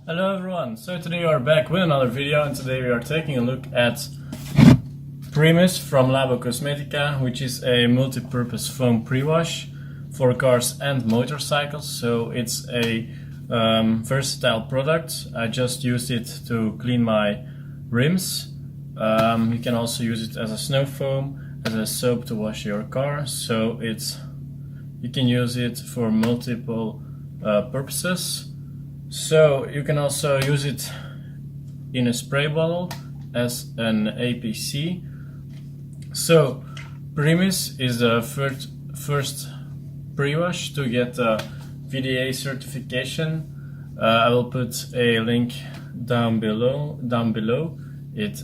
Hello everyone, so today we are back with another video, and today we are taking a look at PRIMUS from Labocosmetica, which is a multi-purpose foam pre-wash for cars and motorcycles. So it's a versatile product. I just used it to clean my rims. You can also use it as a snow foam, as a soap to wash your car. So you can use it for multiple purposes. So you can also use it in a spray bottle as an APC. So PRIMUS is the first pre-wash to get VDA certification. I will put a link down below. It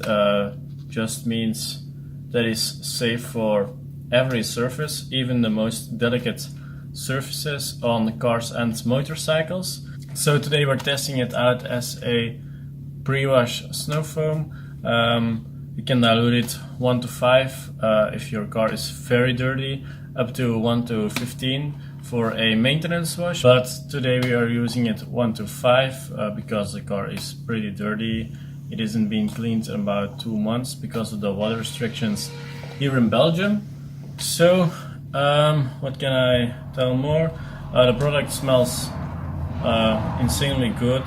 just means that it's safe for every surface, even the most delicate surfaces on cars and motorcycles. So today we're testing it out as a pre-wash snow foam. You can dilute it 1 to 5 if your car is very dirty, up to 1 to 15 for a maintenance wash. But today we are using it 1 to 5 because the car is pretty dirty. It hasn't been cleaned in about 2 months because of the water restrictions here in Belgium. So what can I tell more? The product smells insanely good.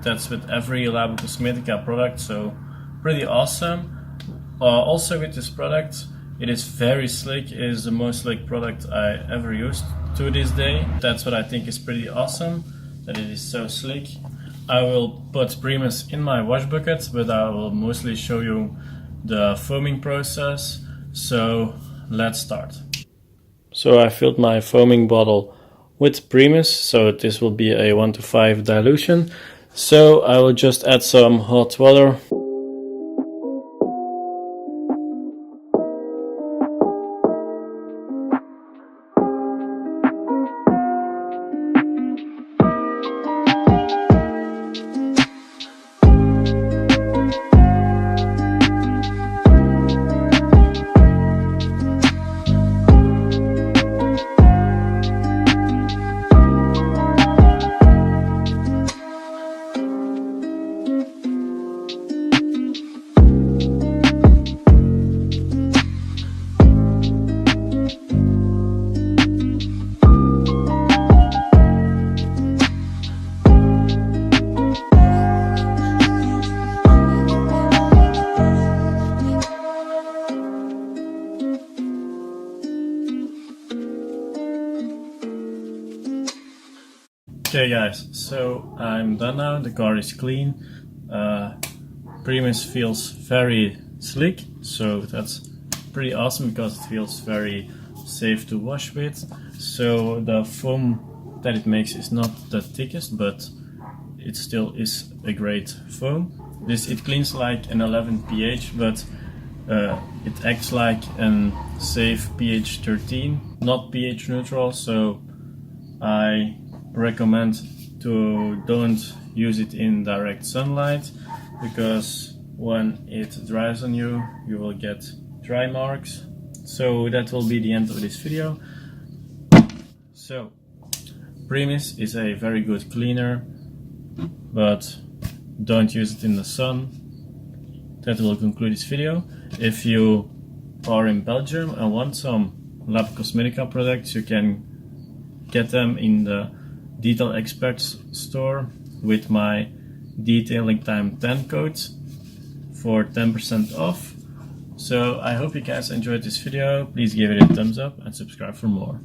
That's with every Labocosmetica product, so pretty awesome. Also with this product, it is very slick. It is the most slick product I ever used to this day. That's what I think is pretty awesome, that it is so slick. I will put PRIMUS in my wash bucket, but I will mostly show you the foaming process. So let's start. So I filled my foaming bottle with PRIMUS, so this will be a 1 to 5 dilution. So I will just add some hot water. Okay guys, so I'm done now, the car is clean. PRIMUS feels very slick, so that's pretty awesome because it feels very safe to wash with. So the foam that it makes is not the thickest, but it still is a great foam. It cleans like an 11 pH, but it acts like a safe pH 13, not pH neutral, so I recommend to don't use it in direct sunlight, because when it dries on you, you will get dry marks. So that will be the end of this video. So PRIMUS is a very good cleaner, but don't use it in the sun. That will conclude this video. If you are in Belgium and want some Labocosmetica products, you can get them in the Detail Experts store with my detailing time 10 code for 10% off. So I hope you guys enjoyed this video. Please give it a thumbs up and subscribe for more.